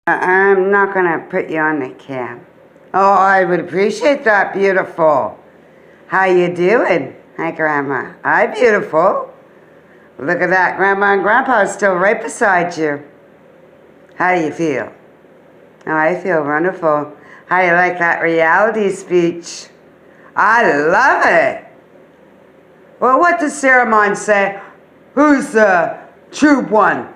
I'm not going to put you on the cam. Oh, I would appreciate that, beautiful. How you doing? Hi, Grandma. Hi, beautiful. Look at that. Grandma and Grandpa are still right beside you. How do you feel? Oh, I feel wonderful. How do you like that reality speech? I love it. Well, what does Ceramon say? Who's the true one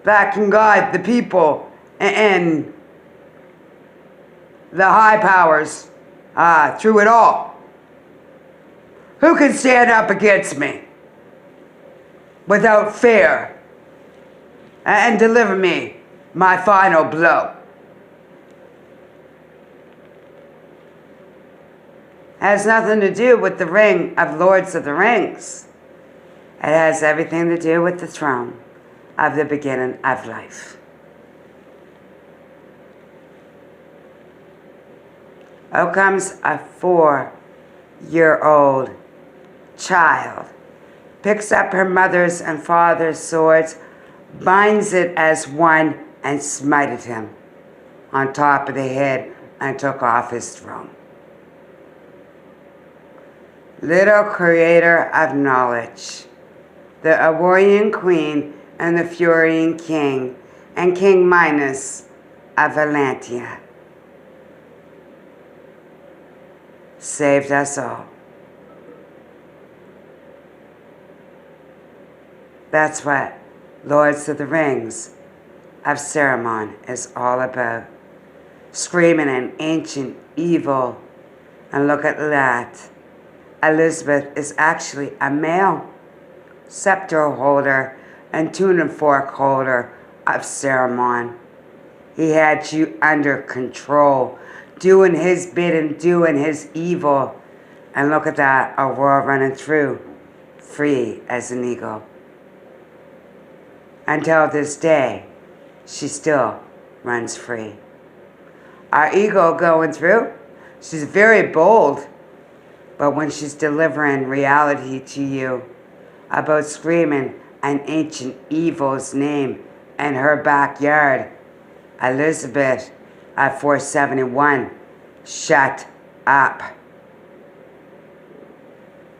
that can guide the people and the high powers through it all? Who can stand up against me without fear and deliver me my final blow? Has nothing to do with the ring of Lords of the Rings. It has everything to do with the throne of the beginning of life. Out comes a 4-year-old child, picks up her mother's and father's swords, binds it as one, and smited him on top of the head and took off his throne. Little creator of knowledge, the Aworian queen and the Furian king, and King Minos of Valantia, saved us all. That's what Lords of the Rings of Ceramon is all about. Screaming an ancient evil. And look at that. Elizabeth is actually a male scepter holder and tuning fork holder of Ceramon. He had you under control, doing his bidding, doing his evil. And look at that, Aurora running through, free as an eagle. Until this day, she still runs free. Our eagle going through, she's very bold, but when she's delivering reality to you about screaming an ancient evil's name in her backyard, Elizabeth at 471, shut up.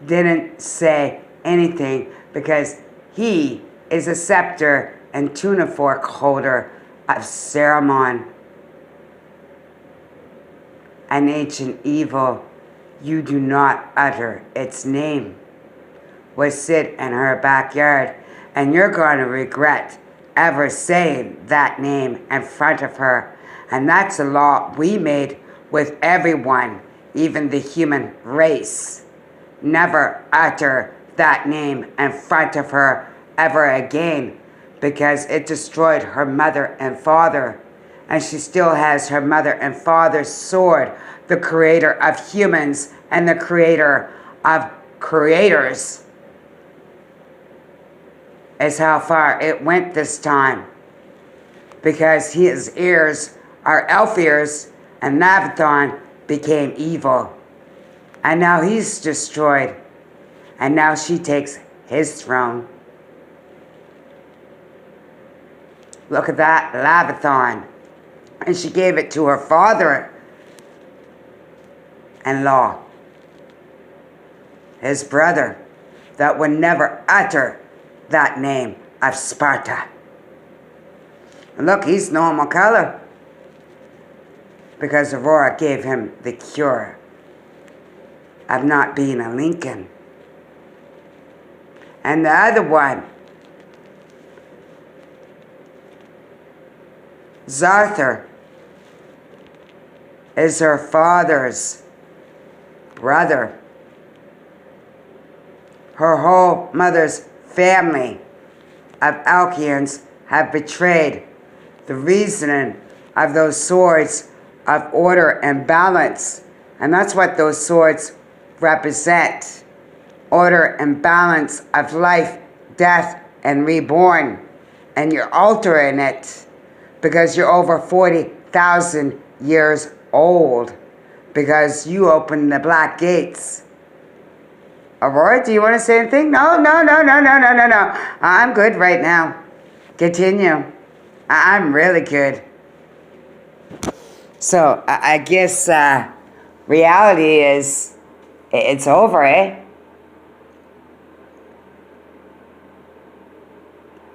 Didn't say anything because he is a scepter and tuna fork holder of Ceramon. An ancient evil, you do not utter its name, will sit in her backyard, and you're going to regret ever saying that name in front of her. And that's a law we made with everyone, even the human race. Never utter that name in front of her ever again, because it destroyed her mother and father. And she still has her mother and father's sword, the creator of humans and the creator of creators, is how far it went this time. Because his ears are elf ears, and Navathon became evil. And now he's destroyed. And now she takes his throne. Look at that, Lavathon. And she gave it to her father-in-law, his brother, that would never utter that name of Sparta. And look, he's normal color because Aurora gave him the cure of not being a Lincoln. And the other one, Zarthar, is her father's brother. Her whole mother's family of Alkians have betrayed the reasoning of those swords of order and balance. And that's what those swords represent. Order and balance of life, death, and reborn. And you're altering it because you're over 40,000 years old, because you opened the black gates. Aurora, do you want to say anything? No. I'm good right now. Continue. I'm really good. So, I guess reality is, it's over, eh?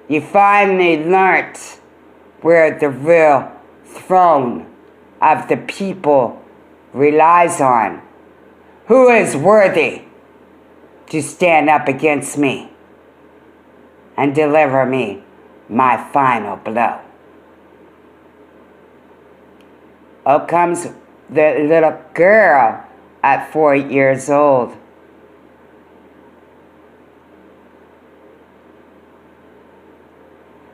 You finally learnt where the real throne of the people relies on. Who is worthy to stand up against me and deliver me my final blow? Up comes the little girl at 4 years old.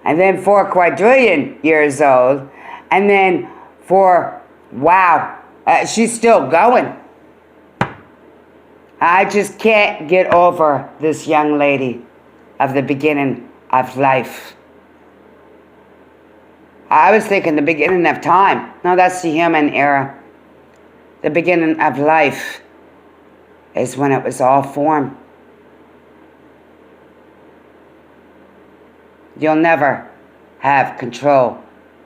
And then 4 quadrillion years old. And then wow, she's still going. I just can't get over this young lady of the beginning of life. I was thinking the beginning of time. No, that's the human era. The beginning of life is when it was all formed. You'll never have control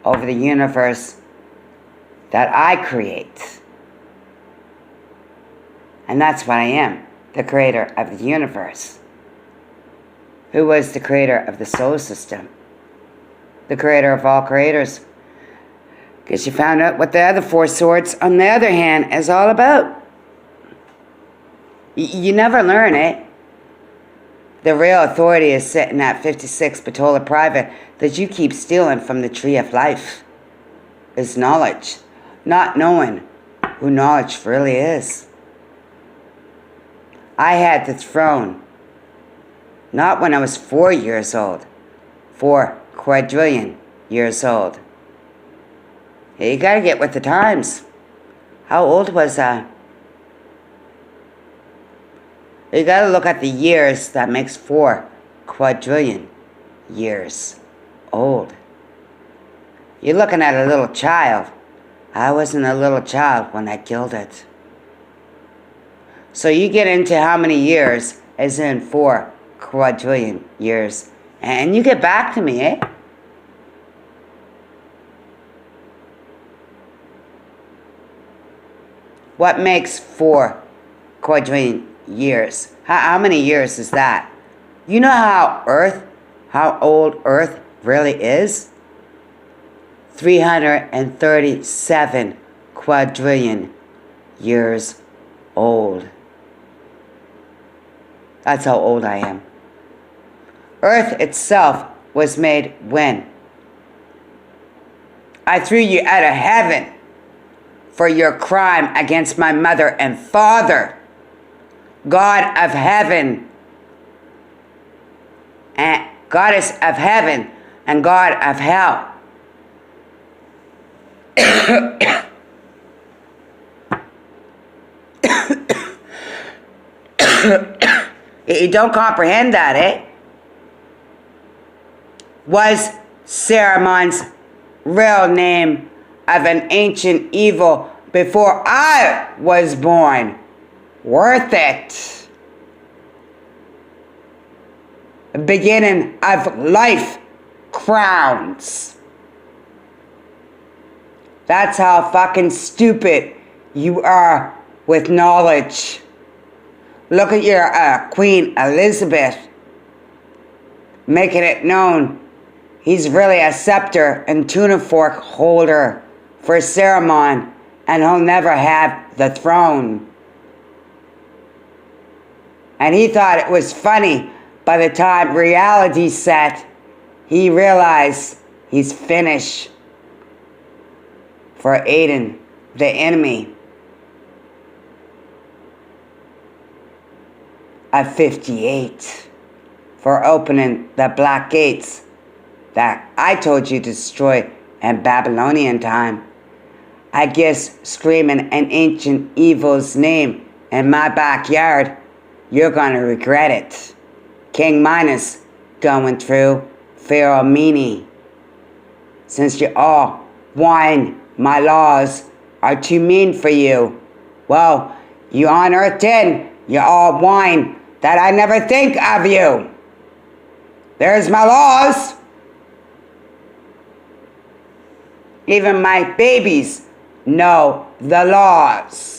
over the universe that I create. And that's what I am, the creator of the universe. Who was the creator of the solar system? The creator of all creators. Because you found out what the other 4 swords, on the other hand, is all about. You never learn it. The real authority is sitting at 56 Batola Private that you keep stealing from the tree of life. Is knowledge. Not knowing who knowledge really is. I had the throne. Not when I was 4 years old. 4 quadrillion years old. You gotta get with the times. How old was I? You gotta look at the years that makes 4 quadrillion years old. You're looking at a little child. I wasn't a little child when I killed it. So you get into how many years is in 4 quadrillion years. And you get back to me, eh? What makes 4 quadrillion years? How many years is that? You know how old Earth really is? 337 quadrillion years old. That's how old I am. Earth itself was made when? I threw you out of heaven for your crime against my mother and father. God of heaven, and goddess of heaven, and God of hell. You don't comprehend that, eh? Was Saramon's real name of an ancient evil before I was born worth it? Beginning of life crowns. That's how fucking stupid you are with knowledge. Look at your Queen Elizabeth making it known he's really a scepter and tuna fork holder for Saruman, and he'll never have the throne. And he thought it was funny. By the time reality set, he realized he's finished for aiding the enemy of 58 for opening the black gates that I told you to destroy in Babylonian time. I guess screaming an ancient evil's name in my backyard, you're gonna regret it. King Minos going through Pharaoh Mini. Since you all whine my laws are too mean for you, well, you on Earth 10, you all whine that I never think of you. There's my laws. Even my babies know the laws.